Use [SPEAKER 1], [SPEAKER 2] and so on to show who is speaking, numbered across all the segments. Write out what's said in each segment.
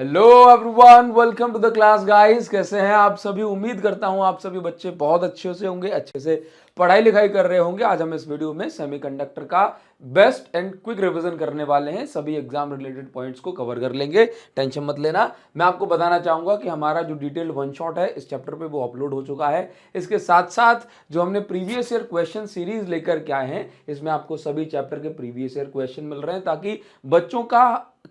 [SPEAKER 1] Hello everyone, welcome to the class guys. कैसे हैं आप सभी? उम्मीद करता हूं आप सभी बच्चे बहुत अच्छे से होंगे, अच्छे से पढ़ाई लिखाई कर रहे होंगे। आज हम इस वीडियो में सेमीकंडक्टर का बेस्ट एंड क्विक रिवीजन करने वाले हैं। सभी एग्जाम रिलेटेड पॉइंट्स को कवर कर लेंगे, टेंशन मत लेना। मैं आपको बताना चाहूंगा कि हमारा जो डिटेल्ड वन शॉट है इस चैप्टर पे वो अपलोड हो चुका है। इसके साथ साथ जो हमने प्रीवियस ईयर क्वेश्चन सीरीज लेकर के आए हैं, इसमें आपको सभी चैप्टर के प्रीवियस ईयर क्वेश्चन मिल रहे हैं ताकि बच्चों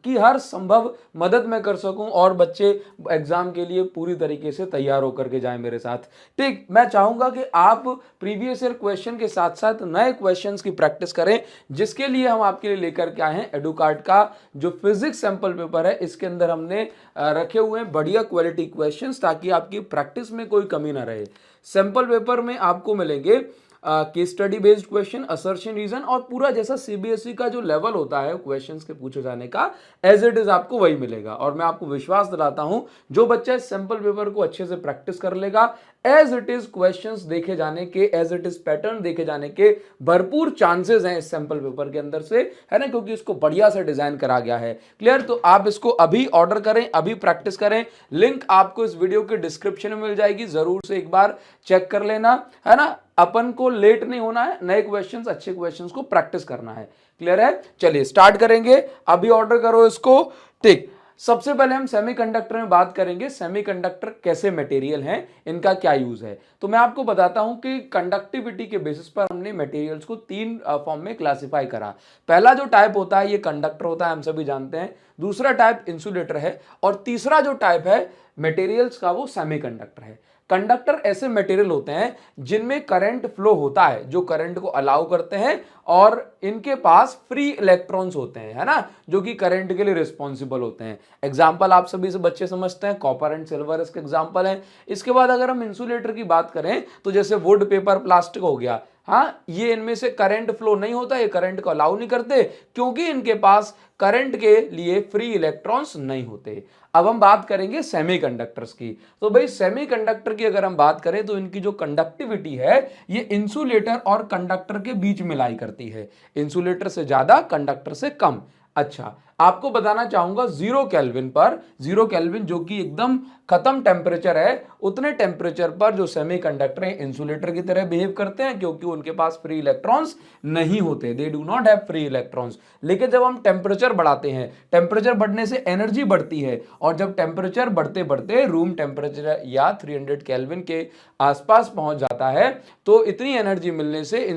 [SPEAKER 1] की हर संभव मदद मैं कर सकूं और बच्चे एग्जाम के लिए पूरी तरीके से तैयार होकर के जाएं मेरे साथ। ठीक, मैं चाहूंगा कि आप प्रीवियस ईयर क्वेश्चन के साथ साथ नए क्वेश्चंस की प्रैक्टिस करें, जिसके लिए हम आपके लिए लेकर के आए हैं एडुकार्ड का जो फिजिक्स सैंपल पेपर है। इसके अंदर हमने रखे हुए हैं बढ़िया क्वालिटी क्वेश्चंस ताकि आपकी प्रैक्टिस में कोई कमी ना रहे। सैंपल पेपर में आपको मिलेंगे case study based question, assertion, reason और पूरा जैसा सीबीएसई का जो लेवल होता है क्वेश्चंस के पूछे जाने का, एज इट इज आपको वही मिलेगा। और मैं आपको विश्वास दिलाता हूं, जो बच्चा इस सैंपल पेपर को अच्छे से प्रैक्टिस कर लेगा, एज इट इज क्वेश्चंस देखे जाने के, एज इट इज पैटर्न देखे जाने के भरपूर चांसेस हैं इस सैंपल पेपर के अंदर से, है ना, क्योंकि इसको बढ़िया से डिजाइन करा गया है। क्लियर? तो आप इसको अभी ऑर्डर करें, अभी प्रैक्टिस करें। लिंक आपको इस वीडियो के डिस्क्रिप्शन में मिल जाएगी, जरूर से एक बार चेक कर लेना, है ना। अपन को लेट नहीं होना है, नए क्वेश्चंस, अच्छे क्वेश्चंस को प्रैक्टिस करना है। क्लियर है? चलिए स्टार्ट करेंगे, अभी ऑर्डर करो इसको। ठीक, सबसे पहले हम सेमीकंडक्टर में बात करेंगे। सेमीकंडक्टर कैसे मटेरियल हैं, इनका क्या यूज है। तो मैं आपको बताता हूं कि कंडक्टिविटी के बेसिस पर हमने मटेरियल्स को तीन फॉर्म में क्लासिफाई करा। पहला जो टाइप होता है ये कंडक्टर होता है, हम सभी जानते हैं। दूसरा टाइप इंसुलेटर है और तीसरा जो टाइप है मटेरियल्स का वो सेमीकंडक्टर है। कंडक्टर ऐसे मटेरियल होते हैं जिनमें करंट फ्लो होता है, जो करंट को अलाउ करते हैं और इनके पास फ्री इलेक्ट्रॉन्स होते हैं, है ना, जो कि करंट के लिए रिस्पॉन्सिबल होते हैं। एग्जाम्पल आप सभी से बच्चे समझते हैं, कॉपर एंड सिल्वर इसके एग्जाम्पल हैं। इसके बाद अगर हम इंसुलेटर की बात करें तो जैसे वुड, पेपर, प्लास्टिक हो गया, हाँ, ये इनमें से करंट फ्लो नहीं होता, ये करंट को अलाउ नहीं करते क्योंकि इनके पास करंट के लिए फ्री इलेक्ट्रॉन्स नहीं होते। अब हम बात करेंगे सेमीकंडक्टर्स की। तो भाई सेमीकंडक्टर की अगर हम बात करें तो इनकी जो कंडक्टिविटी है ये इंसुलेटर और कंडक्टर के बीच में लाई करती है, इंसुलेटर से ज्यादा, कंडक्टर से कम। अच्छा, आपको बताना चाहूंगा जीरो केल्विन पर, जीरो केल्विन जो कि एकदम खत्म टेम्परेचर है, उतने टेम्परेचर पर जो सेमीकंडक्टर है इंसुलेटर की तरह बिहेव करते हैं क्योंकि उनके पास फ्री इलेक्ट्रॉन्स नहीं होते, they do not have free electrons. लेकिन जब हम टेम्परेचर बढ़ाते हैं, टेम्परेचर बढ़ने से एनर्जी बढ़ती है और जब टेम्परेचर बढ़ते बढ़ते रूम टेम्परेचर या 300 केल्विन के आसपास पहुंच जाता है तो इतनी एनर्जी मिलने से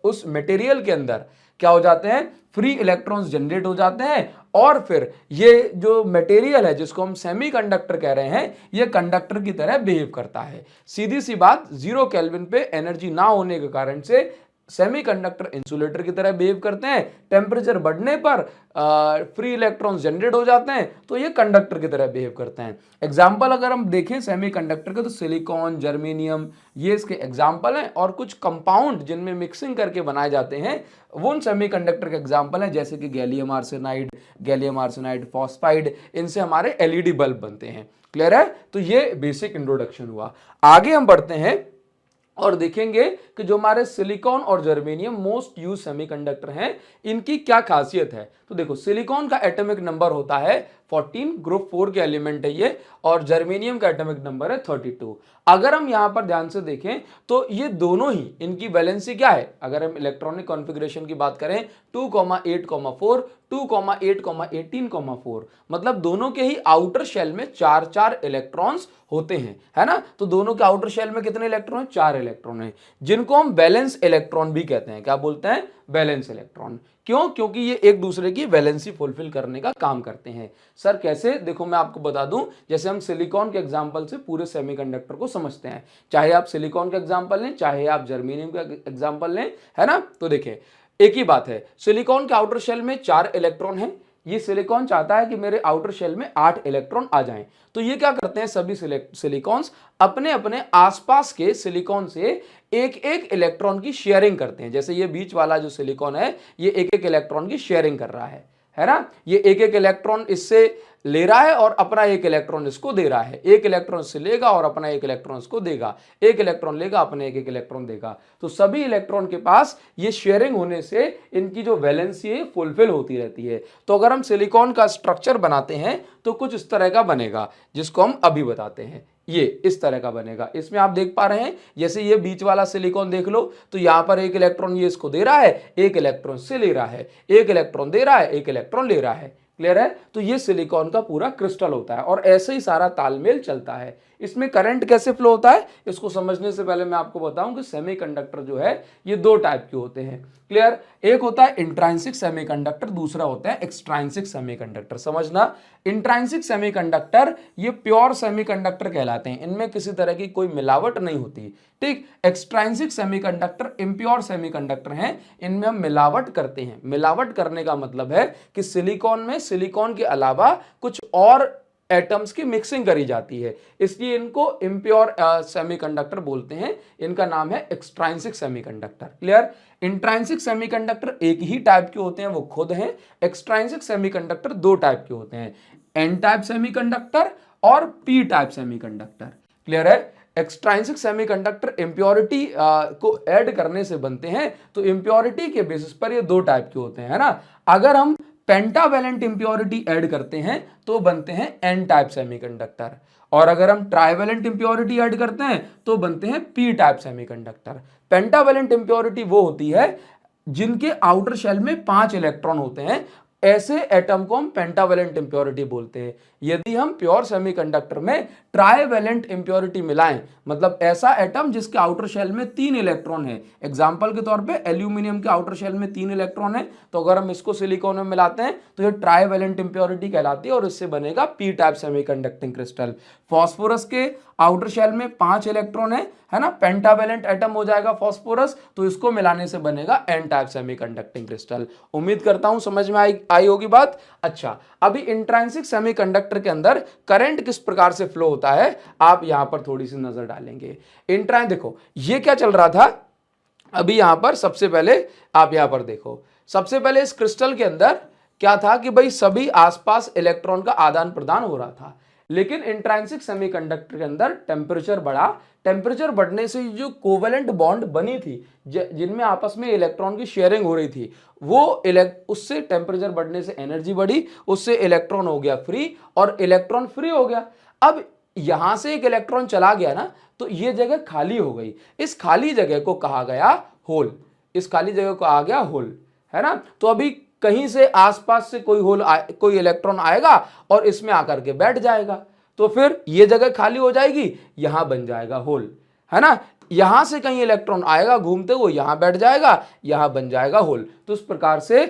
[SPEAKER 1] उस मटेरियल के अंदर क्या हो जाते हैं, फ्री इलेक्ट्रॉन्स जनरेट हो जाते हैं और फिर ये जो मटेरियल है जिसको हम सेमीकंडक्टर कह रहे हैं ये कंडक्टर की तरह बिहेव करता है। सीधी सी बात, जीरो केल्विन पे एनर्जी ना होने के कारण से सेमीकंडक्टर इंसुलेटर की तरह बिहेव करते हैं, टेम्परेचर बढ़ने पर फ्री इलेक्ट्रॉन्स जनरेट हो जाते हैं तो ये कंडक्टर की तरह बिहेव करते हैं। एग्जाम्पल अगर हम देखें सेमीकंडक्टर के तो सिलिकॉन, जर्मेनियम, ये इसके एग्जाम्पल हैं और कुछ कंपाउंड जिनमें मिक्सिंग करके बनाए जाते हैं वो उन सेमीकंडक्टर के एग्जाम्पल हैं, जैसे कि गैलियम आर्सेनाइड, फॉस्फाइड, इनसे हमारे एलईडी बल्ब बनते हैं। क्लियर है? तो ये बेसिक इंट्रोडक्शन हुआ। आगे हम बढ़ते हैं और देखेंगे कि जो हमारे सिलिकॉन और जर्मेनियम मोस्ट यूज सेमीकंडक्टर हैं इनकी क्या खासियत है। तो देखो, सिलिकॉन का एटॉमिक नंबर होता है 14, ग्रुप 4 के एलिमेंट है ये, और जर्मेनियम का एटॉमिक नंबर है 32। अगर हम यहां पर ध्यान से देखें तो ये दोनों ही, इनकी वैलेंसी क्या है, अगर हम इलेक्ट्रॉनिक कॉन्फ़िगरेशन की बात करें 2,8,4, 2,8,18,4, मतलब दोनों के ही आउटर शेल में 4 इलेक्ट्रॉन्स होते हैं, है ना। तो दोनों के आउटर शेल में कितने इलेक्ट्रॉन है? 4 इलेक्ट्रॉन है, जिनको हम वैलेंस इलेक्ट्रॉन भी कहते हैं। क्या बोलते हैं? Valence electron. क्यों? क्योंकि ये एक दूसरे की वैलेंसी फुलफिल करने का काम करते हैं। सर कैसे? देखो मैं आपको बता दूं, जैसे हम सिलिकॉन के एग्जांपल से पूरे सेमीकंडक्टर को समझते हैं, चाहे आप सिलिकॉन का एग्जांपल लें चाहे आप जर्मेनियम का एग्जांपल लें, है ना। तो देखिए एक ही बात है, सिलिकॉन के आउटर शेल में 4 इलेक्ट्रॉन है, ये सिलिकॉन चाहता है कि मेरे आउटर शेल में 8 इलेक्ट्रॉन आ जाएं। तो ये क्या करते हैं, सभी सिलिकॉन्स अपने अपने आसपास के सिलिकॉन से एक एक इलेक्ट्रॉन की शेयरिंग करते हैं। जैसे ये बीच वाला जो सिलिकॉन है ये एक एक इलेक्ट्रॉन की शेयरिंग कर रहा है ना, ये एक एक इलेक्ट्रॉन इससे ले रहा है और अपना एक इलेक्ट्रॉन इसको दे रहा है, एक इलेक्ट्रॉन इससे लेगा और अपना एक इलेक्ट्रॉन इसको देगा, एक इलेक्ट्रॉन लेगा अपने एक इलेक्ट्रॉन देगा। तो सभी इलेक्ट्रॉन के पास ये शेयरिंग होने से इनकी जो वैलेंसी है फुलफिल होती रहती है। तो अगर हम सिलिकॉन का स्ट्रक्चर बनाते हैं तो कुछ इस तरह का बनेगा, जिसको हम अभी बताते हैं। ये इस तरह का बनेगा। इसमें आप देख पा रहे हैं, जैसे ये बीच वाला सिलिकॉन देख लो, तो यहां पर एक इलेक्ट्रॉन ये इसको दे रहा है, एक इलेक्ट्रॉन से ले रहा है, एक इलेक्ट्रॉन दे रहा है, एक इलेक्ट्रॉन ले रहा है। क्लियर है? तो ये सिलिकॉन का पूरा क्रिस्टल होता है और ऐसे ही सारा तालमेल चलता है। इसमें करंट कैसे फ्लो होता है, इसको समझने से पहले मैं आपको बताऊं कि सेमीकंडक्टर जो है ये दो टाइप के होते हैं। क्लियर? एक होता है इंट्रांसिक सेमीकंडक्टर, दूसरा होता है एक्सट्रांसिक सेमीकंडक्टर। समझना, इंट्रांसिक सेमीकंडक्टर ये प्योर सेमीकंडक्टर कहलाते हैं, इनमें किसी तरह की कोई मिलावट नहीं होती। ठीक? एक्सट्रांसिक सेमीकंडक्टर इम्प्योर सेमीकंडक्टर हैं, इनमें हम मिलावट करते हैं। मिलावट करने का मतलब है कि सिलिकॉन में सिलिकॉन के अलावा कुछ और एटम्स की मिक्सिंग करी जाती है, इसलिए इनको इम्प्योर सेमीकंडक्टर बोलते हैं। इनका नाम है एक्सट्रांसिक सेमीकंडक्टर। क्लियर? इंट्रांसिक सेमीकंडक्टर एक ही टाइप के होते हैं, वो खुद हैं। एक्सट्रांसिक सेमीकंडक्टर दो टाइप के होते हैं, एन टाइप सेमीकंडक्टर और पी टाइप सेमीकंडक्टर। क्लियर है? एक्सट्रांसिक सेमीकंडक्टर इंप्योरिटी को ऐड करने से बनते हैं, तो इंप्योरिटी के बेसिस पर ये दो टाइप के होते हैं, है ना। अगर हम पेंटावैलेंट इंप्योरिटी ऐड करते हैं तो बनते हैं एन टाइप सेमीकंडक्टर, और अगर हम ट्राइवैलेंट इंप्योरिटी ऐड करते हैं तो बनते हैं P type semiconductor. Pentavalent impurity वो होती है जिनके आउटर शेल में 5 इलेक्ट्रॉन होते हैं, ऐसे एटम को हम पेंटावैलेंट इंप्योरिटी बोलते हैं। यदि हम प्योर सेमीकंडक्टर में ट्राइवैलेंट इंप्योरिटी मिलाएं, मतलब ऐसा एटम जिसके आउटर शेल में 3 इलेक्ट्रॉन है, एग्जांपल के तौर पे एल्यूमिनियम के आउटर शेल में 3 इलेक्ट्रॉन है, तो अगर हम इसको सिलिकॉन में मिलाते हैं तो ये ट्राइवैलेंट इंप्योरिटी कहलाती है और इससे बनेगा P type semiconducting crystal. Phosphorus के आउटर शेल में 5 इलेक्ट्रॉन है ना, पेंटावैलेंट एटम हो जाएगा फॉस्फोरस, तो इसको मिलाने से बनेगा एन टाइप सेमीकंडक्टिंग क्रिस्टल। उम्मीद करता हूं समझ में आई होगी बात। अच्छा, अभी इंट्रांसिक सेमीकंडक्टर के अंदर करंट किस प्रकार से फ्लो होता है, आप यहां पर थोड़ी सी नजर डालेंगे। देखो ये क्या चल रहा था अभी, यहां पर सबसे पहले आप यहां पर देखो, सबसे पहले इस क्रिस्टल के अंदर क्या था कि भाई सभी आसपास इलेक्ट्रॉन का आदान प्रदान हो रहा था, लेकिन इंट्रांसिक सेमीकंडक्टर के अंदर टेम्परेचर बढ़ा। टेम्परेचर बढ़ने से जो कोवेलेंट बॉन्ड बनी थी, जिनमें आपस में इलेक्ट्रॉन की शेयरिंग हो रही थी, वो उससे टेम्परेचर बढ़ने से एनर्जी बढ़ी, उससे इलेक्ट्रॉन हो गया फ्री और इलेक्ट्रॉन फ्री हो गया। अब यहां से एक इलेक्ट्रॉन चला गया ना, तो ये जगह खाली हो गई। इस खाली जगह को कहा गया होल, इस खाली जगह को आ गया होल, है ना। तो अभी कहीं से आसपास से कोई इलेक्ट्रॉन आएगा और इसमें आकर के बैठ जाएगा, तो फिर ये जगह खाली हो जाएगी, यहां बन जाएगा होल, है ना। यहां से कहीं इलेक्ट्रॉन आएगा घूमते हुए, यहां बैठ जाएगा, यहां बन जाएगा होल। तो इस प्रकार से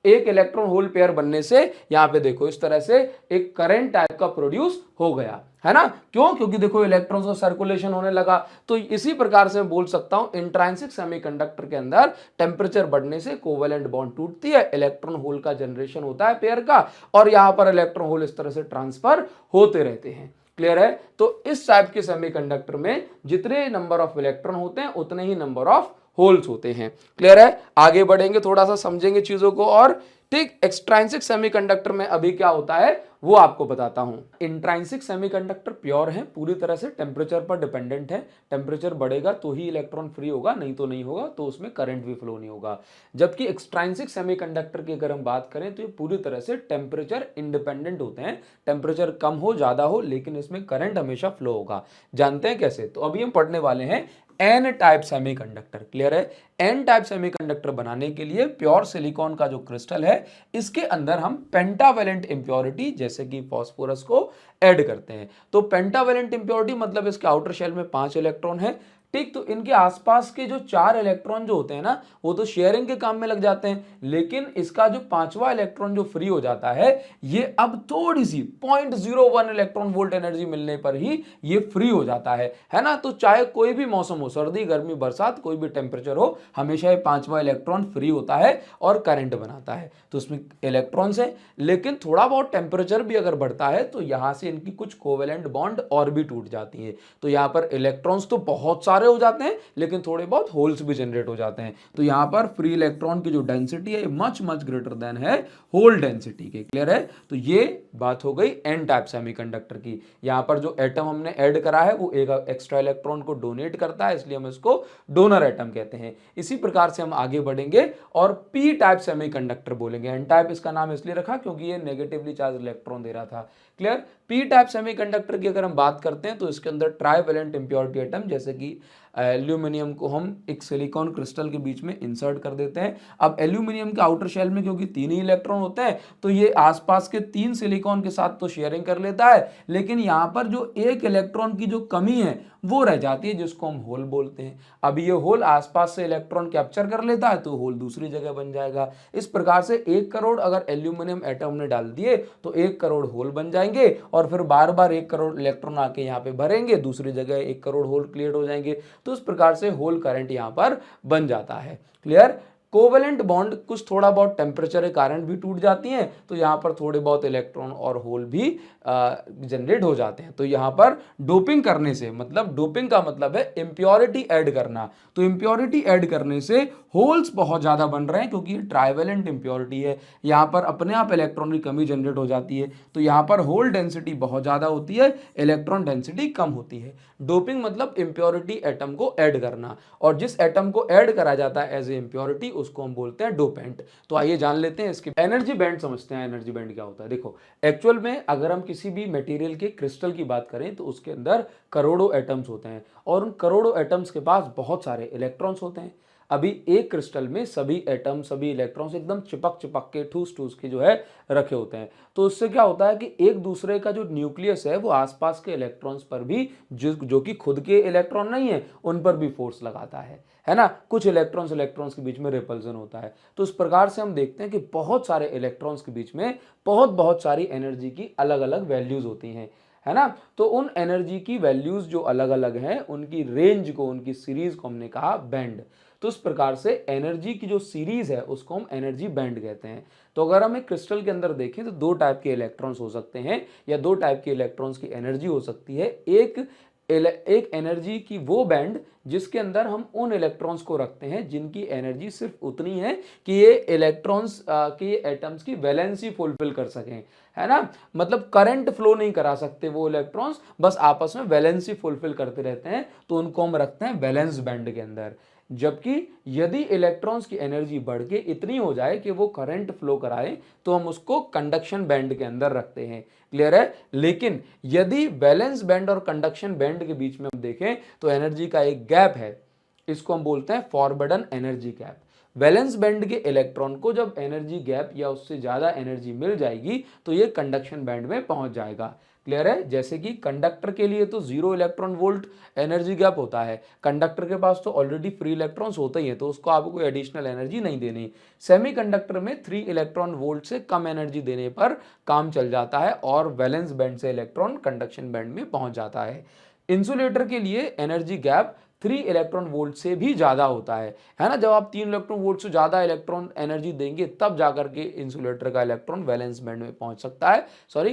[SPEAKER 1] एक इलेक्ट्रॉन होल पेयर बनने से यहां पे देखो इस तरह से एक करंट टाइप का प्रोड्यूस हो गया, है ना। क्यों? क्योंकि देखो इलेक्ट्रॉन्स का सर्कुलेशन होने लगा। तो इसी प्रकार से मैं बोल सकता हूं इंट्रांसिक सेमीकंडक्टर के अंदर टेम्परेचर बढ़ने से कोवेलेंट बॉन्ड टूटती है, इलेक्ट्रॉन होल का जनरेशन होता है पेयर का, और यहां पर इलेक्ट्रॉन होल इस तरह से ट्रांसफर होते रहते हैं। क्लियर है? तो इस टाइप के सेमीकंडक्टर में जितने नंबर ऑफ इलेक्ट्रॉन होते हैं उतने ही नंबर ऑफ होल्स होते हैं। क्लियर है? आगे बढ़ेंगे, थोड़ा सा समझेंगे चीजों को और। ठीक, एक्सट्रांसिक सेमीकंडक्टर में अभी क्या होता है वो आपको बताता हूं। इंट्रांसिक सेमीकंडक्टर प्योर है, पूरी तरह से टेम्परेचर पर डिपेंडेंट है। टेम्परेचर बढ़ेगा तो ही इलेक्ट्रॉन फ्री होगा, नहीं तो नहीं होगा, तो उसमें करंट भी फ्लो नहीं होगा। जबकि एक्सट्रांसिक सेमीकंडक्टर की अगर हम बात करें तो ये पूरी तरह से टेम्परेचर इंडिपेंडेंट होते हैं। टेम्परेचर कम हो ज्यादा हो, लेकिन इसमें करंट हमेशा फ्लो होगा। जानते हैं कैसे? तो अभी हम पढ़ने वाले हैं एन टाइप सेमीकंडक्टर। क्लियर है? एन टाइप सेमीकंडक्टर बनाने के लिए प्योर सिलिकॉन का जो क्रिस्टल है, इसके अंदर हम पेंटावैलेंट इंप्योरिटी जैसे कि फास्फोरस को ऐड करते हैं। तो पेंटावैलेंट इंप्योरिटी मतलब इसके आउटर शेल में 5 इलेक्ट्रॉन है। ठीक, तो इनके आसपास के जो 4 इलेक्ट्रॉन जो होते हैं ना, वो तो शेयरिंग के काम में लग जाते हैं, लेकिन इसका जो 5वां इलेक्ट्रॉन जो फ्री हो जाता है, ये अब थोड़ी सी 0.01 इलेक्ट्रॉन वोल्ट एनर्जी मिलने पर ही ये फ्री हो जाता है ना। तो चाहे कोई भी मौसम हो, सर्दी गर्मी बरसात, कोई भी टेम्परेचर हो, हमेशा ये 5वां इलेक्ट्रॉन फ्री होता है और करंट बनाता है। तो इसमें इलेक्ट्रॉन्स है, लेकिन थोड़ा बहुत टेम्परेचर भी अगर बढ़ता है तो यहां से इनकी कुछ कोवेलेंट बॉन्ड और भी टूट जाती है। तो यहां पर इलेक्ट्रॉन्स तो बहुत सारे सारे हो जाते हैं लेकिन थोड़े बहुत होल्स भी जनरेट हो जाते हैं। तो यहाँ पर फ्री इलेक्ट्रॉन की जो डेंसिटी है मच मच ग्रेटर देन है होल डेंसिटी के। क्लियर है? तो ये बात हो गई एन टाइप सेमीकंडक्टर की। यहाँ पर जो एटम हमने ऐड करा है वो एक एक्स्ट्रा इलेक्ट्रॉन को डोनेट करता है, इसलिए हम इसको डोनर एटम कहते हैं। इसी प्रकार से हम आगे बढ़ेंगे और पी टाइप सेमीकंडक्टर बोलेंगे। एन टाइप इसका नाम इसलिए रखा क्योंकि ये नेगेटिवली चार्ज इलेक्ट्रॉन दे रहा था। क्लियर? पी टाइप सेमीकंडक्टर की अगर हम बात करते हैं तो इसके अंदर ट्राइवेलेंट इंप्योरिटी एटम जैसे कि एल्यूमिनियम को हम एक सिलिकॉन क्रिस्टल के बीच में इंसर्ट कर देते हैं। अब एल्यूमिनियम के आउटर शेल में क्योंकि 3 ही इलेक्ट्रॉन होते हैं तो ये आसपास के 3 सिलिकॉन के साथ तो शेयरिंग कर लेता है, लेकिन यहाँ पर जो एक इलेक्ट्रॉन की जो कमी है वो रह जाती है जिसको हम होल बोलते हैं। अब ये होल आसपास से इलेक्ट्रॉन कैप्चर कर लेता है तो होल दूसरी जगह बन जाएगा। इस प्रकार से 1 करोड़ अगर एल्यूमिनियम एटम ने डाल दिए तो 1 करोड़ होल बन जाएंगे और फिर बार बार 1 करोड़ इलेक्ट्रॉन आके यहाँ पे भरेंगे, दूसरी जगह 1 करोड़ होल क्रिएट हो जाएंगे। तो इस प्रकार से होल करंट यहाँ पर बन जाता है। क्लियर? कोवेलेंट बॉन्ड कुछ थोड़ा बहुत टेम्परेचर के कारण भी टूट जाती हैं तो यहाँ पर थोड़े बहुत इलेक्ट्रॉन और होल भी जनरेट हो जाते हैं। तो यहाँ पर डोपिंग करने से, मतलब डोपिंग का मतलब है इम्प्योरिटी ऐड करना, तो इम्प्योरिटी ऐड करने से होल्स बहुत ज़्यादा बन रहे हैं क्योंकि ये ट्राइवेलेंट इम्प्योरिटी है। यहाँ पर अपने आप इलेक्ट्रॉन की कमी जनरेट हो जाती है तो यहाँ पर होल डेंसिटी बहुत ज़्यादा होती है, इलेक्ट्रॉन डेंसिटी कम होती है। डोपिंग मतलब इम्प्योरिटी एटम को ऐड करना, और जिस एटम को ऐड करा जाता है एज ए इम्प्योरिटी उसको हम बोलते हैं डोपेंट। तो आइए जान लेते हैं इसकी एनर्जी बैंड, समझते हैं एनर्जी बैंड क्या होता है। देखो एक्चुअल में अगर हम किसी भी मटेरियल के क्रिस्टल की बात करें तो उसके अंदर करोड़ों एटम्स होते हैं और उन करोड़ों एटम्स के पास बहुत सारे इलेक्ट्रॉन्स होते हैं। अभी एक क्रिस्टल में सभी एटम, सभी इलेक्ट्रॉन्स एकदम चिपक चिपक के ठूस ठूस के जो है रखे होते हैं। तो उससे क्या होता है कि एक दूसरे का जो न्यूक्लियस है वो आसपास के इलेक्ट्रॉन्स पर भी, जो कि खुद के इलेक्ट्रॉन नहीं है, उन पर भी फोर्स लगाता है ना। कुछ इलेक्ट्रॉन्स के बीच में रिपल्जन होता है। तो इस प्रकार से हम देखते हैं कि बहुत सारे इलेक्ट्रॉन्स के बीच में बहुत सारी एनर्जी की अलग अलग वैल्यूज होती हैं, है ना। तो उन एनर्जी की वैल्यूज जो अलग अलग हैं उनकी रेंज को, उनकी सीरीज को हमने कहा बैंड। तो इस प्रकार से एनर्जी की जो सीरीज है उसको हम एनर्जी बैंड कहते हैं। तो अगर हम एक क्रिस्टल के अंदर देखें तो 2 टाइप के इलेक्ट्रॉन्स हो सकते हैं या 2 टाइप के इलेक्ट्रॉन्स की एनर्जी हो सकती है। एक एनर्जी की वो बैंड जिसके अंदर हम उन इलेक्ट्रॉन्स को रखते हैं जिनकी एनर्जी सिर्फ उतनी है कि ये इलेक्ट्रॉन्स के एटम्स की वैलेंसी फुलफिल कर सकें, है ना। मतलब करंट फ्लो नहीं करा सकते वो इलेक्ट्रॉन्स, बस आपस में वैलेंसी फुलफिल करते रहते हैं, तो उनको हम रखते हैं वैलेंस बैंड के अंदर। जबकि यदि इलेक्ट्रॉन्स की एनर्जी बढ़ के इतनी हो जाए कि वो करंट फ्लो कराए तो हम उसको कंडक्शन बैंड के अंदर रखते हैं। क्लियर है? लेकिन यदि वैलेंस बैंड और कंडक्शन बैंड के बीच में हम देखें तो एनर्जी का एक गैप है, इसको हम बोलते हैं forbidden energy gap. Valence band के इलेक्ट्रॉन को जब एनर्जी गैप या उससे ज्यादा एनर्जी मिल जाएगी तो ये कंडक्शन बैंड में पहुंच जाएगा। क्लियर है? जैसे कि कंडक्टर के लिए तो 0 इलेक्ट्रॉन वोल्ट एनर्जी गैप होता है, कंडक्टर के पास तो ऑलरेडी फ्री इलेक्ट्रॉन्स होते ही हैं तो उसको आपको कोई एडिशनल एनर्जी नहीं देनी। सेमीकंडक्टर में 3 इलेक्ट्रॉन वोल्ट से कम एनर्जी देने पर काम चल जाता है और वैलेंस बैंड से इलेक्ट्रॉन कंडक्शन बैंड में पहुंच जाता है। इंसुलेटर के लिए एनर्जी गैप 3 इलेक्ट्रॉन वोल्ट से भी ज्यादा होता है ना। जब आप 3 इलेक्ट्रॉन वोल्ट से ज्यादा इलेक्ट्रॉन एनर्जी देंगे तब जाकर के इंसुलेटर का इलेक्ट्रॉन वैलेंस बैंड में पहुंच सकता है,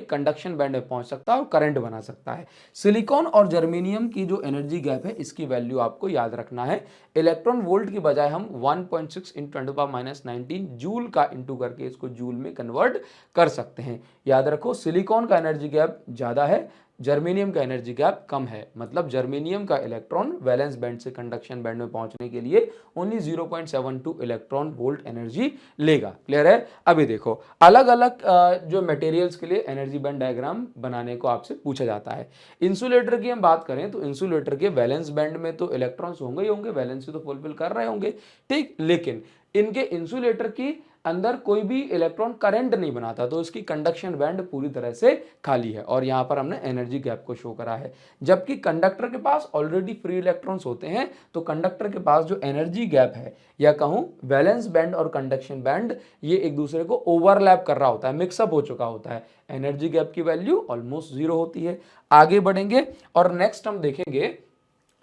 [SPEAKER 1] कंडक्शन बैंड में पहुंच सकता है और करंट बना सकता है। सिलिकॉन और जर्मेनियम की जो एनर्जी गैप है इसकी वैल्यू आपको याद रखना है। इलेक्ट्रॉन वोल्ट की बजाय हम 1.6 × 10⁻19 जूल का इंटू करके इसको जूल में कन्वर्ट कर सकते हैं। याद रखो सिलिकॉन का एनर्जी गैप ज्यादा है, जर्मेनियम का एनर्जी गैप कम है। मतलब जर्मेनियम का इलेक्ट्रॉन वैलेंस बैंड से कंडक्शन बैंड में पहुंचने के लिए ओनली 0.72 इलेक्ट्रॉन वोल्ट एनर्जी लेगा। क्लियर है? अभी देखो अलग अलग जो मटेरियल्स के लिए एनर्जी बैंड डायग्राम बनाने को आपसे पूछा जाता है। इंसुलेटर की हम बात करें तो इंसुलेटर के वैलेंस बैंड में तो इलेक्ट्रॉन्स होंगे ही होंगे, वैलेंसी तो फुलफिल कर रहे होंगे, ठीक। लेकिन इनके इंसुलेटर की अंदर कोई भी इलेक्ट्रॉन करंट नहीं बनाता तो इसकी कंडक्शन बैंड पूरी तरह से खाली है और यहां पर हमने एनर्जी गैप को शो करा है। जबकि कंडक्टर के पास ऑलरेडी फ्री इलेक्ट्रॉन्स होते हैं तो कंडक्टर के पास जो एनर्जी गैप है या कहूं वैलेंस बैंड और कंडक्शन बैंड ये एक दूसरे को ओवरलैप कर रहा होता है, मिक्सअप हो चुका होता है। एनर्जी गैप की वैल्यू ऑलमोस्ट 0 होती है। आगे बढ़ेंगे और नेक्स्ट हम देखेंगे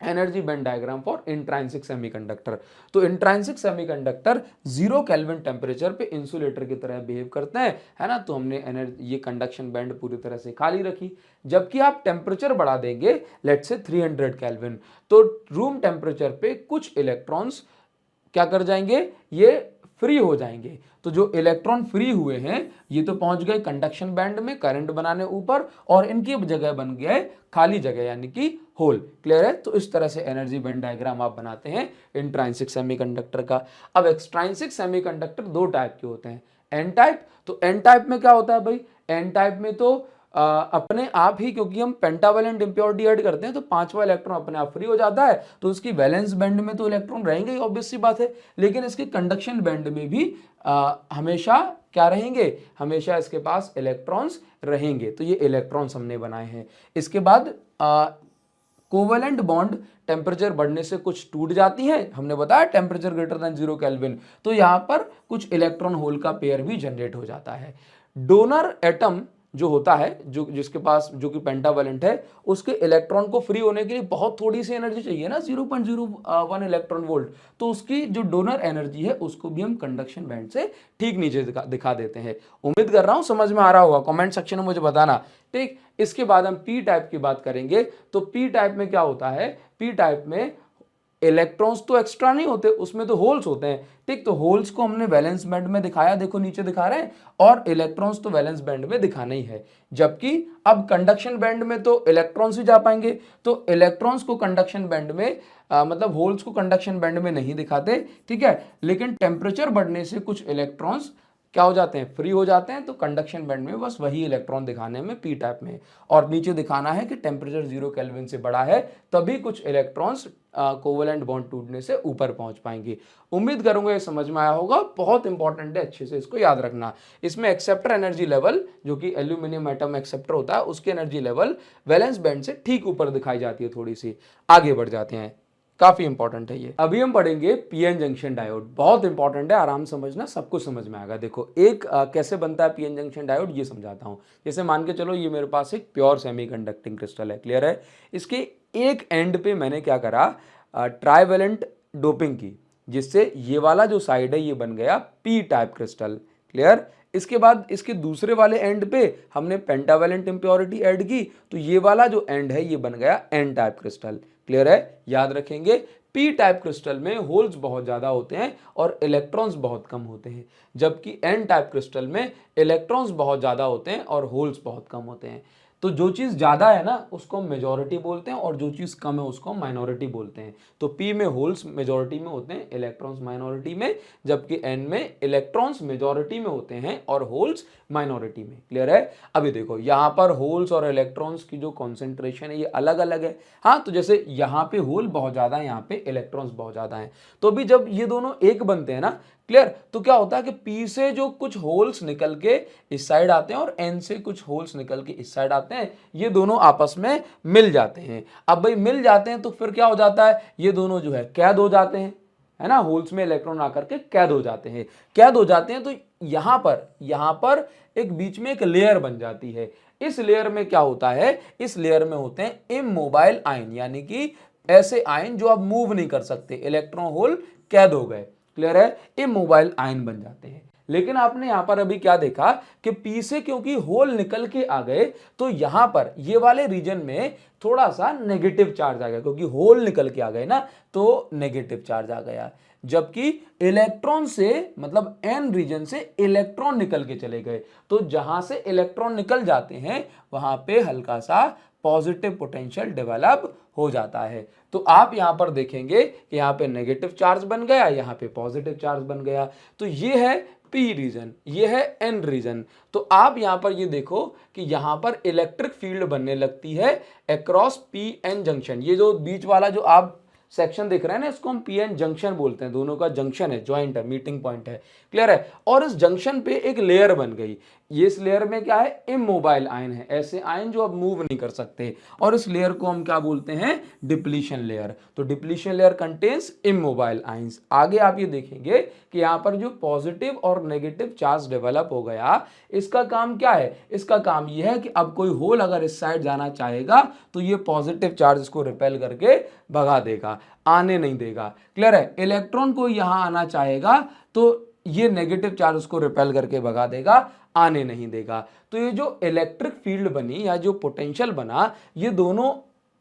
[SPEAKER 1] energy band diagram for intrinsic semiconductor. तो इंट्रांसिक सेमीकंडक्टर 0 केल्विन टेम्परेचर पे इंसुलेटर की तरह बिहेव करते हैं, है ना। तो हमने एनर्जी, ये कंडक्शन बैंड पूरी तरह से खाली रखी। जबकि आप टेम्परेचर बढ़ा देंगे लेट्स से 300 केल्विन, तो रूम टेम्परेचर पे कुछ इलेक्ट्रॉन्स क्या कर जाएंगे, ये फ्री हो जाएंगे। तो जो इलेक्ट्रॉन फ्री हुए हैं ये तो पहुंच गए कंडक्शन बैंड में करंट बनाने ऊपर, और इनकी जगह बन गया खाली जगह यानी कि होल। क्लियर है। तो इस तरह से एनर्जी बैंड डायग्राम आप बनाते हैं इंट्रांसिक सेमीकंडक्टर का। अब एक्सट्रांसिक सेमीकंडक्टर दो टाइप के होते हैं, एन टाइप। तो एन टाइप में क्या होता है भाई, एन टाइप में तो अपने आप ही, क्योंकि हम पेंटावेलेंट इंप्योरिटी ऐड करते हैं तो पांचवा इलेक्ट्रॉन अपने आप फ्री हो जाता है, तो उसकी वैलेंस बैंड में तो इलेक्ट्रॉन रहेंगे ही, ऑब्वियस सी बात है। लेकिन इसके कंडक्शन बैंड में भी हमेशा क्या रहेंगे, हमेशा इसके पास इलेक्ट्रॉन्स रहेंगे। तो ये इलेक्ट्रॉन्स हमने बनाए हैं। इसके बाद कोवेलेंट बॉन्ड टेम्परेचर बढ़ने से कुछ टूट जाती हैं, हमने बताया टेम्परेचर ग्रेटर देन 0 केल्विन, तो यहां पर कुछ इलेक्ट्रॉन होल का पेयर भी जनरेट हो जाता है। डोनर एटम जो होता है, जो जिसके पास जो कि पेंटावेलेंट है, उसके इलेक्ट्रॉन को फ्री होने के लिए बहुत थोड़ी सी एनर्जी चाहिए ना, 0.01 इलेक्ट्रॉन वोल्ट। तो उसकी जो डोनर एनर्जी है उसको भी हम कंडक्शन बैंड से ठीक नीचे दिखा देते हैं। उम्मीद कर रहा हूं समझ में आ रहा होगा, कमेंट सेक्शन में मुझे बताना। ठीक, इसके बाद हम पी टाइप की बात करेंगे। तो पी टाइप में क्या होता है, पी टाइप में इलेक्ट्रॉन्स तो एक्स्ट्रा नहीं होते, उसमें तो होल्स होते हैं। ठीक, तो होल्स को हमने वैलेंस बैंड में दिखाया, देखो नीचे दिखा रहे हैं, और इलेक्ट्रॉन्स तो वैलेंस बैंड में दिखाना ही है। जबकि अब कंडक्शन बैंड में तो इलेक्ट्रॉन्स ही जा पाएंगे, तो इलेक्ट्रॉन्स को कंडक्शन बैंड में मतलब होल्स को कंडक्शन बैंड में नहीं दिखाते, ठीक है। लेकिन टेम्परेचर बढ़ने से कुछ इलेक्ट्रॉन्स क्या हो जाते हैं, फ्री हो जाते हैं, तो कंडक्शन बैंड में बस वही इलेक्ट्रॉन दिखाने में पी टाइप में। और नीचे दिखाना है कि टेम्परेचर 0 केल्विन से बड़ा है तभी कुछ इलेक्ट्रॉन्स कोवेलेंट बॉन्ड टूटने से ऊपर पहुंच पाएंगे। उम्मीद करूंगा ये समझ में आया होगा, बहुत इंपॉर्टेंट है, अच्छे से इसको याद रखना। इसमें एक्सेप्टर एनर्जी लेवल, जो कि एल्यूमिनियम एटम एक्सेप्टर होता है, उसकी एनर्जी लेवल वैलेंस बैंड से ठीक ऊपर दिखाई जाती है थोड़ी सी। आगे बढ़ जाते हैं, काफी इंपॉर्टेंट है ये। अभी हम पढ़ेंगे पीएन जंक्शन डायोड, बहुत इंपॉर्टेंट है, आराम समझना, सब कुछ समझ में आएगा। देखो एक कैसे बनता है पीएन जंक्शन डायोड ये समझाता हूं। जैसे मान के चलो ये मेरे पास एक प्योर सेमीकंडक्टिंग क्रिस्टल है, क्लियर है। इसके एक एंड पे मैंने क्या करा, ट्राइवेलेंट डोपिंग की, जिससे ये वाला जो साइड है ये बन गया पी टाइप क्रिस्टल, क्लियर। इसके बाद इसके दूसरे वाले एंड पे हमने पेंटावेलेंट इंप्योरिटी ऐड की, तो ये वाला जो एंड है ये बन गया एन टाइप क्रिस्टल, क्लियर है। याद रखेंगे पी टाइप क्रिस्टल में होल्स बहुत ज्यादा होते हैं और इलेक्ट्रॉन्स बहुत कम होते हैं, जबकि एन टाइप क्रिस्टल में इलेक्ट्रॉन्स बहुत ज्यादा होते हैं और होल्स बहुत कम होते हैं। तो जो चीज ज्यादा है ना उसको हम मेजॉरिटी बोलते हैं, और जो चीज कम है उसको हम माइनॉरिटी बोलते हैं। तो पी में होल्स मेजॉरिटी में होते हैं, इलेक्ट्रॉन्स माइनॉरिटी में, जबकि एन में इलेक्ट्रॉन्स मेजॉरिटी में होते हैं और होल्स माइनॉरिटी में, क्लियर है। अभी देखो यहाँ पर होल्स और इलेक्ट्रॉन्स की जो कॉन्सेंट्रेशन है ये अलग अलग है। हाँ, तो जैसे यहाँ पे होल बहुत ज्यादा है, यहाँ पे इलेक्ट्रॉन्स बहुत ज्यादा है, तो अभी जब ये दोनों एक बनते हैं ना, क्लियर, तो क्या होता है कि पी से जो कुछ होल्स निकल के इस साइड आते हैं और एन से कुछ होल्स निकल के इस साइड आते हैं, ये दोनों आपस में मिल जाते हैं। अब भाई मिल जाते हैं तो फिर क्या हो जाता है, ये दोनों जो है कैद हो जाते हैं, है ना, होल्स में इलेक्ट्रॉन आकर के कैद हो जाते हैं। कैद हो जाते हैं तो यहां पर एक बीच में एक लेयर बन जाती है। इस लेयर में क्या होता है, इस लेयर में होते हैं इमोबाइल आयन, यानी कि ऐसे आयन जो अब मूव नहीं कर सकते, इलेक्ट्रॉन होल कैद हो गए, क्लियर है, इमोबाइल आयन बन जाते हैं। लेकिन आपने यहां पर अभी क्या देखा कि पी से क्योंकि होल निकल के आ गए, तो यहां पर ये वाले रीजन में थोड़ा सा नेगेटिव चार्ज आ गया, क्योंकि होल निकल के आ गए ना, तो नेगेटिव चार्ज आ गया। जबकि इलेक्ट्रॉन से मतलब एन रीजन से इलेक्ट्रॉन निकल के चले गए, तो जहां से इलेक्ट्रॉन निकल जाते हैं वहां पे हल्का सा पॉजिटिव पोटेंशियल डेवलप हो जाता है। तो आप यहां पर देखेंगे कि यहां पे नेगेटिव चार्ज बन गया, यहां पे पॉजिटिव चार्ज बन गया। तो ये है पी रीजन, ये है एन रीजन। तो आप यहां पर ये देखो कि यहां पर इलेक्ट्रिक फील्ड बनने लगती है अक्रॉस पी एन जंक्शन। ये जो बीच वाला जो आप सेक्शन देख रहे हैं ना, इसको हम पीएन जंक्शन बोलते हैं, दोनों का जंक्शन है, ज्वाइंट है, मीटिंग पॉइंट है, क्लियर है। और इस जंक्शन पे एक लेयर बन गई, ये इस लेयर में क्या है, इमोबाइल आयन है, ऐसे आयन जो अब मूव नहीं कर सकते, और इस लेयर को हम क्या बोलते हैं, डिप्लीशन लेयर। तो depletion layer contains immobile ions. आगे आप ये देखेंगे कि यहाँ पर जो पॉजिटिव और नेगेटिव चार्ज डेवलप हो गया, इसका काम क्या है, इसका काम यह है कि अब कोई होल अगर इस साइड जाना चाहेगा तो ये पॉजिटिव चार्ज इसको रिपेल करके भगा देगा, आने नहीं देगा। क्लियर है। इलेक्ट्रॉन को यहां आना चाहेगा तो ये नेगेटिव चार्ज उसको रिपेल करके भगा देगा, आने नहीं देगा। तो ये जो इलेक्ट्रिक फील्ड बनी या जो पोटेंशियल बना, ये दोनों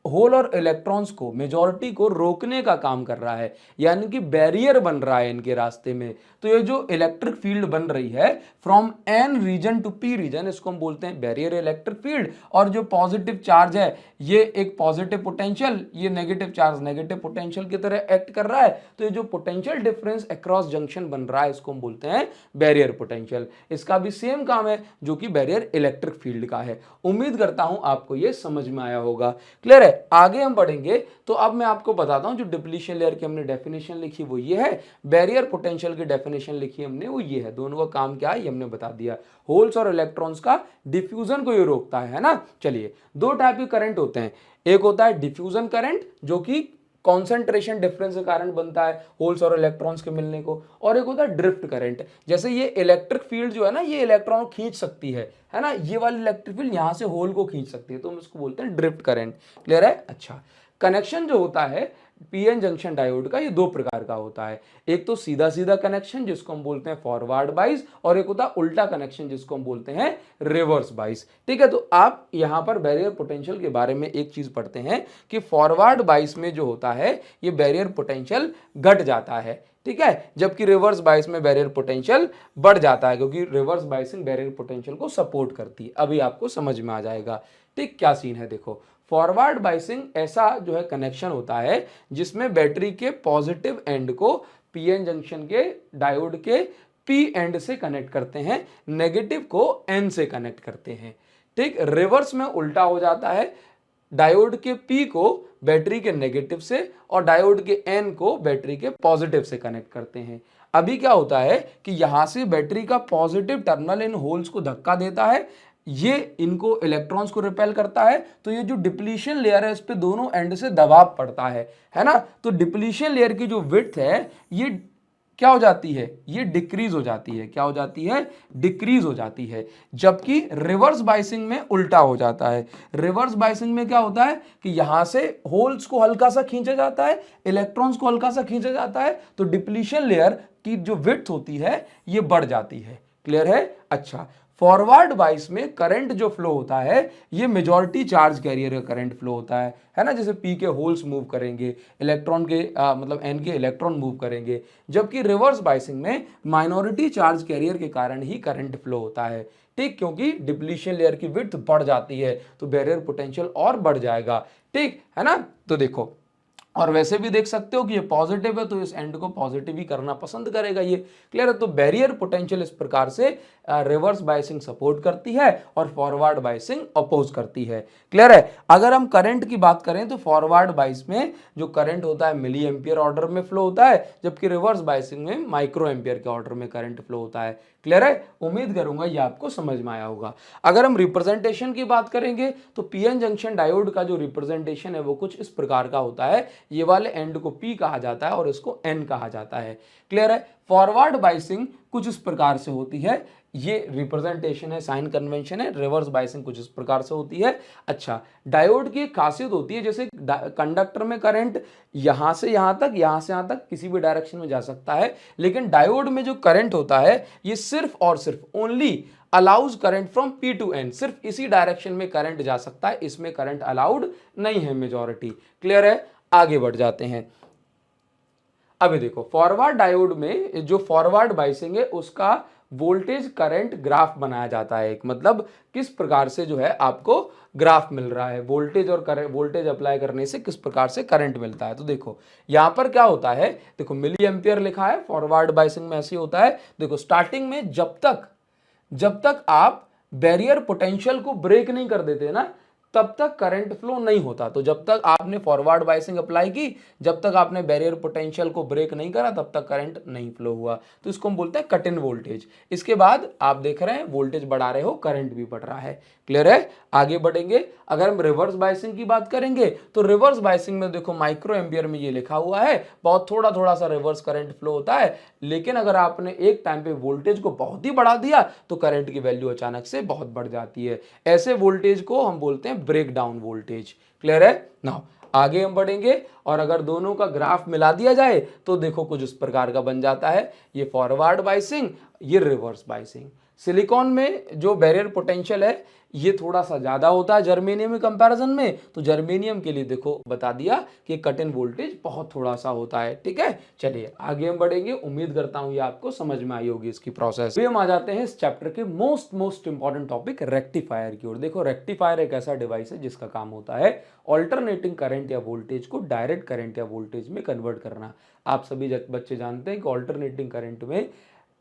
[SPEAKER 1] होल और इलेक्ट्रॉन्स को, मेजॉरिटी को रोकने का काम कर रहा है, यानी कि बैरियर बन रहा है इनके रास्ते में। तो ये जो इलेक्ट्रिक फील्ड बन रही है from N region to P region, इसको हम बोलते हैं बैरियर इलेक्ट्रिक फील्ड। और जो पॉजिटिव चार्ज है ये एक पॉजिटिव पोटेंशियल, ये नेगेटिव चार्ज नेगेटिव पोटेंशियल की तरह एक्ट कर रहा है। तो ये जो पोटेंशियल डिफरेंस अक्रॉस जंक्शन बन रहा है, इसको हम बोलते हैं बैरियर पोटेंशियल। इसका भी सेम काम है जो कि बैरियर इलेक्ट्रिक फील्ड का है। उम्मीद करता हूं आपको ये समझ में आया होगा। क्लियर है। आगे हम बढ़ेंगे तो अब मैं आपको बताता हूं, जो डिप्लीशन लेयर की हमने डेफिनेशन लिखी वो ये है, बैरियर पोटेंशियल की डेफिनेशन लिखी हमने वो ये है। दोनों का काम क्या है ये हमने बता दिया। होल्स और इलेक्ट्रॉन्स का डिफ्यूजन को ये रोकता है ना। चलिए, दो टाइप के करंट होते हैं, एक होता है डिफ्यूजन करंट जो कि कॉन्सेंट्रेशन डिफरेंस के कारण बनता है होल्स और इलेक्ट्रॉन्स के मिलने को, और एक होता है ड्रिफ्ट करंट। जैसे ये इलेक्ट्रिक फील्ड जो है ना, ये इलेक्ट्रॉन को खींच सकती है ना, ये वाली इलेक्ट्रिक फील्ड यहां से होल को खींच सकती है, तो हम इसको बोलते हैं ड्रिफ्ट करंट। क्लियर है। अच्छा, कनेक्शन जो होता है पीएन जंक्शन डायोड का, ये दो प्रकार का होता है। एक तो सीधा सीधा कनेक्शन जिसको हम बोलते हैं फॉरवर्ड बाइस, और एक होता है उल्टा कनेक्शन जिसको हम बोलते हैं रिवर्स बाइस। ठीक है। तो आप यहां पर बैरियर पोटेंशियल के बारे में एक चीज पढ़ते हैं कि फॉरवर्ड बाइस में जो होता है ये बैरियर पोटेंशियल घट जाता है, ठीक है, जबकि रिवर्स बाइस में बैरियर पोटेंशियल बढ़ जाता है, क्योंकि रिवर्स बाइसिंग बैरियर पोटेंशियल को सपोर्ट करती है। अभी आपको समझ में आ जाएगा। ठीक, क्या सीन है देखो। फॉरवर्ड बाइसिंग ऐसा जो है कनेक्शन होता है जिसमें बैटरी के पॉजिटिव एंड को पीएन जंक्शन के डायोड के पी एंड से कनेक्ट करते हैं, नेगेटिव को एन से कनेक्ट करते हैं। ठीक, रिवर्स में उल्टा हो जाता है, डायोड के पी को बैटरी के नेगेटिव से और डायोड के एन को बैटरी के पॉजिटिव से कनेक्ट करते हैं। अभी क्या होता है कि यहां से बैटरी का पॉजिटिव टर्मिनल इन होल्स को धक्का देता है, ये इनको इलेक्ट्रॉन्स को रिपेल करता है, तो ये जो डिप्लीशन लेयर है इस पे दोनों एंड से दबाव पड़ता है ना। तो डिप्लीशन लेयर की जो विड्थ है ये क्या हो जाती है, ये डिक्रीज हो जाती है। क्या हो जाती है, डिक्रीज हो जाती है। जबकि रिवर्स बाइसिंग में उल्टा हो जाता है। रिवर्स बाइसिंग में क्या होता है कि यहां से होल्स को हल्का सा खींचा जाता है, इलेक्ट्रॉन्स को हल्का सा खींचा जाता है, तो डिप्लीशन लेयर की जो विड्थ होती है ये बढ़ जाती है। क्लियर है। अच्छा, फॉरवर्ड बाइस में करंट जो फ्लो होता है ये मेजॉरिटी चार्ज कैरियर का करंट फ्लो होता है ना। जैसे पी के होल्स मूव करेंगे, इलेक्ट्रॉन के मतलब एन के इलेक्ट्रॉन मूव करेंगे, जबकि रिवर्स बाइसिंग में माइनॉरिटी चार्ज कैरियर के कारण ही करंट फ्लो होता है। ठीक, क्योंकि डिप्लीशन लेयर की विड्थ बढ़ जाती है तो बैरियर पोटेंशियल और बढ़ जाएगा। ठीक है ना। तो देखो, और वैसे भी देख सकते हो कि ये पॉजिटिव है तो इस एंड को पॉजिटिव ही करना पसंद करेगा ये। क्लियर है। तो बैरियर पोटेंशियल इस प्रकार से रिवर्स बाइसिंग सपोर्ट करती है और फॉरवर्ड बाइसिंग अपोज करती है। क्लियर है। अगर हम करंट की बात करें तो फॉरवर्ड बाइस में जो करंट होता है मिली एम्पियर ऑर्डर में फ्लो होता है, जबकि रिवर्स बाइसिंग में माइक्रो एम्पियर के ऑर्डर में करंट फ्लो होता है। क्लियर है। उम्मीद करूंगा ये आपको समझ में आया होगा। अगर हम रिप्रेजेंटेशन की बात करेंगे तो पीएन जंक्शन डायोड का जो रिप्रेजेंटेशन है वो कुछ इस प्रकार का होता है। ये वाले एंड को पी कहा जाता है और इसको एन कहा जाता है। क्लियर है। फॉरवर्ड बाइसिंग कुछ इस प्रकार से होती है, ये रिप्रेजेंटेशन है, साइन कन्वेंशन है। रिवर्स बाइसिंग कुछ इस प्रकार से होती है। अच्छा, डायोड की एक खासियत होती है, जैसे कंडक्टर में करंट यहां से यहां तक, यहां से यहां तक किसी भी डायरेक्शन में जा सकता है, लेकिन डायोड में जो करंट होता है ये सिर्फ और सिर्फ only allows current from P to N, सिर्फ इसी डायरेक्शन में करंट जा सकता है, इसमें करंट अलाउड नहीं है मेजॉरिटी। क्लियर है। आगे बढ़ जाते हैं। अभी देखो, फॉरवर्ड डायोड में जो फॉरवर्ड बाइसिंग है उसका वोल्टेज करंट ग्राफ बनाया जाता है। एक मतलब किस प्रकार से जो है आपको ग्राफ मिल रहा है, वोल्टेज और करंट, वोल्टेज अप्लाई करने से किस प्रकार से करंट मिलता है। तो देखो यहां पर क्या होता है, देखो मिली एम्पियर लिखा है, फॉरवर्ड बाइसिंग में ऐसे होता है। देखो स्टार्टिंग में जब तक आप बैरियर पोटेंशियल को ब्रेक नहीं कर देते ना, तब तक करंट फ्लो नहीं होता। तो जब तक आपने फॉरवर्ड बायसिंग अप्लाई की, जब तक आपने बैरियर पोटेंशियल को ब्रेक नहीं करा, तब तक करंट नहीं फ्लो हुआ। तो इसको हम बोलते हैं कट इन वोल्टेज। इसके बाद आप देख रहे हैं वोल्टेज बढ़ा रहे हो, करंट भी बढ़ रहा है। क्लियर है? आगे बढ़ेंगे। अगर हम रिवर्स बायसिंग की बात करेंगे तो रिवर्स बायसिंग में देखो माइक्रो एम्पियर में ये लिखा हुआ है, बहुत थोड़ा थोड़ा सा रिवर्स करंट फ्लो होता है। लेकिन अगर आपने एक टाइम पे वोल्टेज को बहुत ही बढ़ा दिया तो करंट की वैल्यू अचानक से बहुत बढ़ जाती है। ऐसे वोल्टेज को हम बोलते हैं ब्रेक डाउन वोल्टेज। क्लियर है? नाउ आगे हम बढ़ेंगे और अगर दोनों का ग्राफ मिला दिया जाए तो देखो कुछ इस प्रकार का बन जाता है। ये फॉरवर्ड बायसिंग, ये रिवर्स बायसिंग। सिलिकॉन में जो बैरियर पोटेंशियल है ये थोड़ा सा ज्यादा होता है जर्मेनियम में कंपैरिजन में। तो जर्मेनियम के लिए देखो बता दिया कि कट इन वोल्टेज बहुत थोड़ा सा होता है। ठीक है, चलिए आगे हम बढ़ेंगे। उम्मीद करता हूं ये आपको समझ में आई होगी इसकी प्रोसेस। फिर हम आ जाते हैं इस चैप्टर के मोस्ट इंपॉर्टेंट टॉपिक रेक्टिफायर की ओर। देखो रेक्टिफायर एक ऐसा डिवाइस है जिसका काम होता है ऑल्टरनेटिंग करंट या वोल्टेज को डायरेक्ट करंट या वोल्टेज में कन्वर्ट करना। आप सभी बच्चे जानते हैं कि ऑल्टरनेटिंग करंट में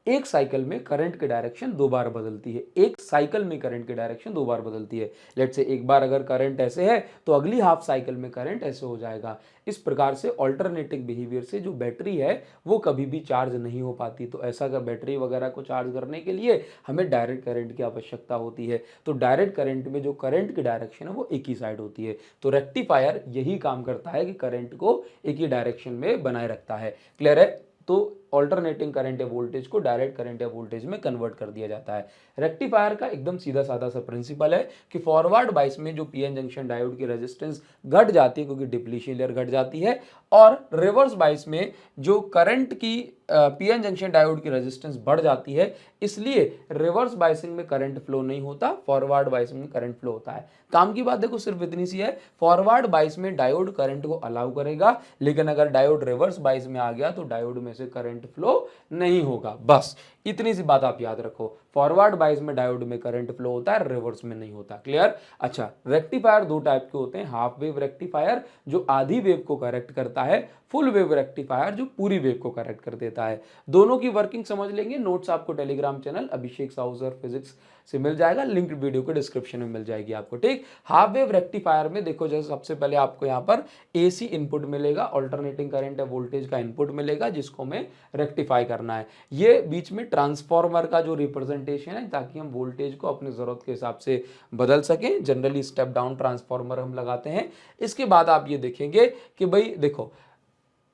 [SPEAKER 1] एक साइकिल में करंट की डायरेक्शन दो बार बदलती है। एक साइकिल में करंट की डायरेक्शन दो बार बदलती है। लेट्स से एक बार अगर करंट ऐसे है तो अगली हाफ साइकिल में करंट ऐसे हो जाएगा। इस प्रकार से ऑल्टरनेटिंग बिहेवियर से जो बैटरी है वो कभी भी चार्ज नहीं हो पाती। तो ऐसा अगर बैटरी वगैरह को चार्ज करने के लिए हमें डायरेक्ट करंट की आवश्यकता होती है। तो डायरेक्ट करंट में जो करंट की डायरेक्शन है वो एक ही साइड होती है। तो रेक्टिफायर यही काम करता है कि करंट को एक ही डायरेक्शन में बनाए रखता है। क्लियर है? तो ऑल्टरनेटिंग करंट या वोल्टेज को डायरेक्ट करंट या वोल्टेज में कन्वर्ट कर दिया जाता है। रेक्टिफायर का एकदम सीधा साधा सा प्रिंसिपल है कि फॉरवर्ड बायस में जो पीएन जंक्शन डायोड की रेजिस्टेंस घट जाती है क्योंकि डिप्लीशन लेयर घट जाती है, और रिवर्स बायस में जो करंट की पीएन जंक्शन डायोड की रेजिस्टेंस बढ़ जाती है, इसलिए रिवर्स बायसिंग में करंट फ्लो नहीं होता, फॉरवर्ड बायसिंग में करंट फ्लो होता है। काम की बात देखो सिर्फ इतनी सी है, फॉरवर्ड बायस में डायोड करंट को अलाउ करेगा, लेकिन अगर डायोड रिवर्स बायस में आ गया तो डायोड में से करंट फ्लो नहीं होगा। बस इतनी सी बात आप याद रखो, फॉरवर्ड बायस में डायोड में करंट फ्लो होता है, रिवर्स में नहीं होता। क्लियर? अच्छा, रेक्टिफायर दो टाइप के होते हैं, हाफ वेव रेक्टिफायर जो आधी वेव को करेक्ट करता है, फुल वेव रेक्टिफायर जो पूरी वेव को करेक्ट कर देता है। दोनों की वर्किंग समझ लेंगे। नोट्स आपको टेलीग्राम चैनल अभिषेक साहू सर फिजिक्स से मिल जाएगा, लिंक वीडियो के डिस्क्रिप्शन में मिल जाएगी आपको। ठीक, हाफ वेव रेक्टिफायर में देखो जैसे सबसे पहले आपको यहाँ पर एसी इनपुट मिलेगा, ऑल्टरनेटिंग करंट या वोल्टेज का इनपुट मिलेगा जिसको हमें रेक्टिफाई करना है। ये बीच में ट्रांसफॉर्मर का जो रिप्रेजेंटेशन है ताकि हम वोल्टेज को अपनी जरूरत के हिसाब से बदल सकें। जनरली स्टेप डाउन ट्रांसफॉर्मर हम लगाते हैं। इसके बाद आप ये देखेंगे कि भाई देखो,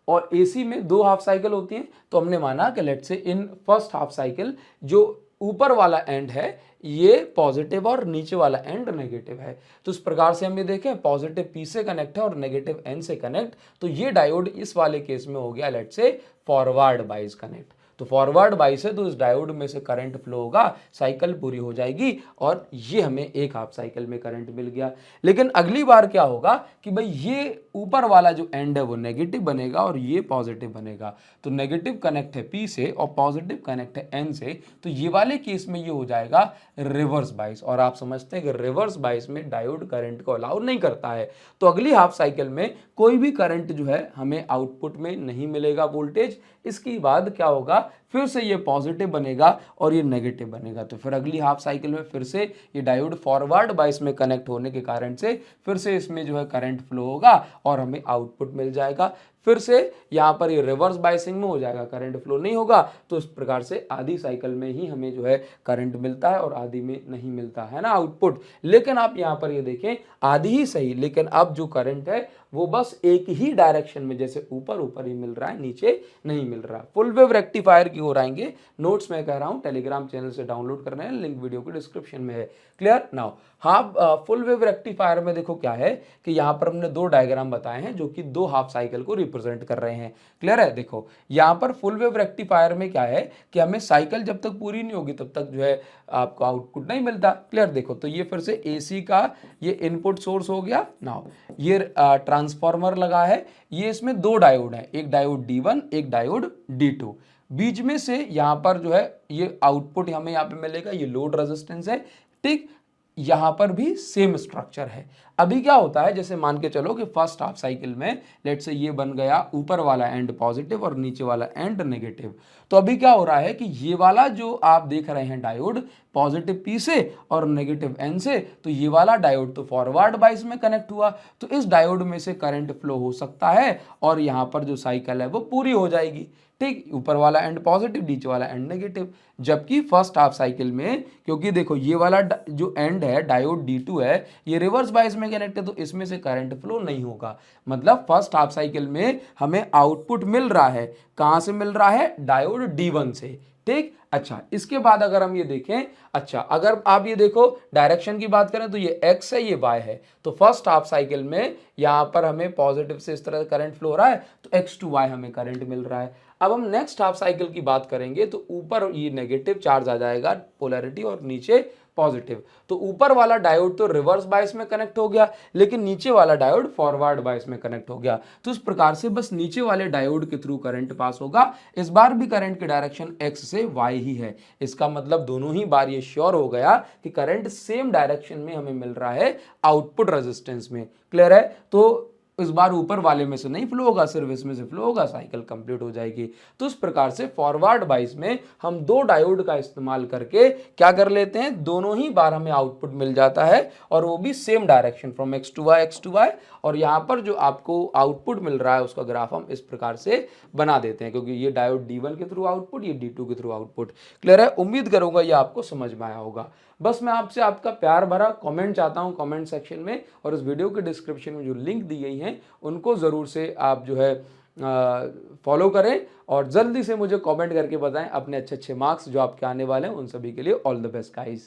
[SPEAKER 1] और एसी में दो हाफ साइकिल होती हैं, तो हमने माना कि let's say in first half cycle जो ऊपर वाला एंड है ये पॉजिटिव और नीचे वाला एंड नेगेटिव है। तो इस प्रकार से हम ये देखें पॉजिटिव पी से कनेक्ट है और नेगेटिव एन से कनेक्ट, तो ये डायोड इस वाले केस में हो गया लेट्स से फॉरवर्ड बाइस कनेक्ट। तो फॉरवर्ड बाइस है तो इस डायोड में से करंट फ्लो होगा, साइकिल पूरी हो जाएगी और ये हमें एक हाफ साइकिल में करंट मिल गया। लेकिन अगली बार क्या होगा कि भाई ये ऊपर वाला जो एंड है वो नेगेटिव बनेगा और ये पॉजिटिव बनेगा। तो नेगेटिव कनेक्ट है पी से और पॉजिटिव कनेक्ट है एन से, तो ये वाले केस में ये हो जाएगा रिवर्स बाइस। और आप समझते हैं कि रिवर्स बाइस में डायोड करंट को अलाउ नहीं करता है, तो अगली हाफ साइकिल में कोई भी करंट जो है हमें आउटपुट में नहीं मिलेगा वोल्टेज। इसके बाद क्या होगा, फिर से ये पॉजिटिव बनेगा और ये नेगेटिव बनेगा। तो फिर अगली हाफ साइकिल में फिर से ये डायोड फॉरवर्ड बाइस में कनेक्ट होने के कारण से फिर से इसमें जो है करंट फ्लो होगा और हमें आउटपुट मिल जाएगा। फिर से यहाँ पर ये रिवर्स बाइसिंग में हो जाएगा, करंट फ्लो नहीं होगा। तो इस प्रकार से आधी साइकिल में ही हमें जो है करंट मिलता है और आधी में नहीं मिलता है ना आउटपुट। लेकिन आप यहाँ पर ये देखें आधी ही सही, लेकिन अब जो करंट है वो बस एक ही डायरेक्शन में, जैसे ऊपर ऊपर ही मिल रहा है, नीचे नहीं मिल रहा। फुल वेव रेक्टिफायर की ओर आएंगे। नोट्स मैं कह रहा हूँ टेलीग्राम चैनल से डाउनलोड करना है, लिंक वीडियो के डिस्क्रिप्शन में है। क्लियर? नाउ हाँ, फुल वेव रेक्टिफायर में देखो क्या है कि यहाँ पर हमने दो डायग्राम बताए हैं जो कि दो हाफ साइकिल को रिप्रेजेंट कर रहे हैं। क्लियर है? देखो यहाँ पर फुल वेव रेक्टिफायर में क्या है कि हमें साइकिल जब तक पूरी नहीं होगी तब तक जो है आपको आउटपुट नहीं मिलता। क्लियर? देखो तो ये फिर से एसी का ये इनपुट सोर्स हो गया। नाउ ये ट्रांसफॉर्मर लगा है, ये इसमें दो डायोड है, एक डायोड D1 एक डायोड D2। बीच में से यहाँ पर जो है ये आउटपुट हमें यहाँ पे मिलेगा, ये लोड रेजिस्टेंस है। ठीक, यहां पर भी सेम स्ट्रक्चर है। अभी क्या होता है, जैसे मान के चलो कि फर्स्ट हाफ साइकिल में लेट से ये बन गया ऊपर वाला एंड पॉजिटिव और नीचे वाला एंड नेगेटिव। तो अभी क्या हो रहा है कि ये वाला जो आप देख रहे हैं डायोड पॉजिटिव पी से और नेगेटिव एन से, तो ये वाला डायोड तो फॉरवर्ड बाइस में कनेक्ट हुआ, तो इस डायोड में से करंट फ्लो हो सकता है और यहां पर जो साइकिल है वो पूरी हो जाएगी। ठीक, ऊपर वाला एंड पॉजिटिव, नीचे वाला एंड नेगेटिव। जबकि फर्स्ट हाफ साइकिल में, क्योंकि देखो ये वाला जो एंड है डायोड D2 है, ये रिवर्स बायस में कनेक्ट है, तो इसमें से करंट फ्लो नहीं होगा। मतलब फर्स्ट हाफ साइकिल में हमें आउटपुट मिल रहा है, कहां से मिल रहा है, डायोड D1 से। ठीक, अच्छा इसके बाद अगर हम ये देखें, अच्छा अगर आप ये देखो डायरेक्शन की बात करें तो ये x है, ये y है, तो फर्स्ट हाफ साइकिल में यहां पर हमें पॉजिटिव से इस तरह करंट फ्लो हो रहा है, तो x टू y हमें करंट मिल रहा है। अब हम नेक्स्ट हाफ साइकिल की बात करेंगे तो ऊपर ये नेगेटिव चार्ज आ जाएगा पोलैरिटी और नीचे पॉजिटिव। तो ऊपर वाला डायोड तो रिवर्स बायस में कनेक्ट हो गया, लेकिन नीचे वाला डायोड फॉरवर्ड बायस में कनेक्ट हो गया। तो इस प्रकार से बस नीचे वाले डायोड के थ्रू करंट पास होगा। इस बार भी करंट की डायरेक्शन x से y ही है। इसका मतलब दोनों ही बार ये श्योर हो गया कि करंट सेम डायरेक्शन में हमें मिल रहा है आउटपुट रेजिस्टेंस में। क्लियर है? तो इस बार ऊपर वाले में से नहीं फ्लो होगा, सिर्फ इसमें से फ्लो होगा, साइकिल कंप्लीट हो जाएगी। तो इस प्रकार से फॉरवर्ड बाइस में हम दो डायोड का इस्तेमाल करके क्या कर लेते हैं, दोनों ही बार हमें आउटपुट मिल जाता है और वो भी same direction from x to y। और यहाँ पर जो आपको आउटपुट मिल रहा है उसका ग्राफ हम इस प्रकार से बना देते हैं, क्योंकि ये डायोड D1 के थ्रू आउटपुट, ये D2 के थ्रू आउटपुट। क्लियर है? उम्मीद करूंगा ये आपको समझ में आया होगा। बस मैं आपसे आपका प्यार भरा कमेंट चाहता हूं कमेंट सेक्शन में, और इस वीडियो के डिस्क्रिप्शन में जो लिंक दी गई हैं उनको ज़रूर से आप जो है फॉलो करें, और जल्दी से मुझे कमेंट करके बताएं अपने अच्छे अच्छे मार्क्स जो आपके आने वाले हैं। उन सभी के लिए ऑल द बेस्ट गाइस।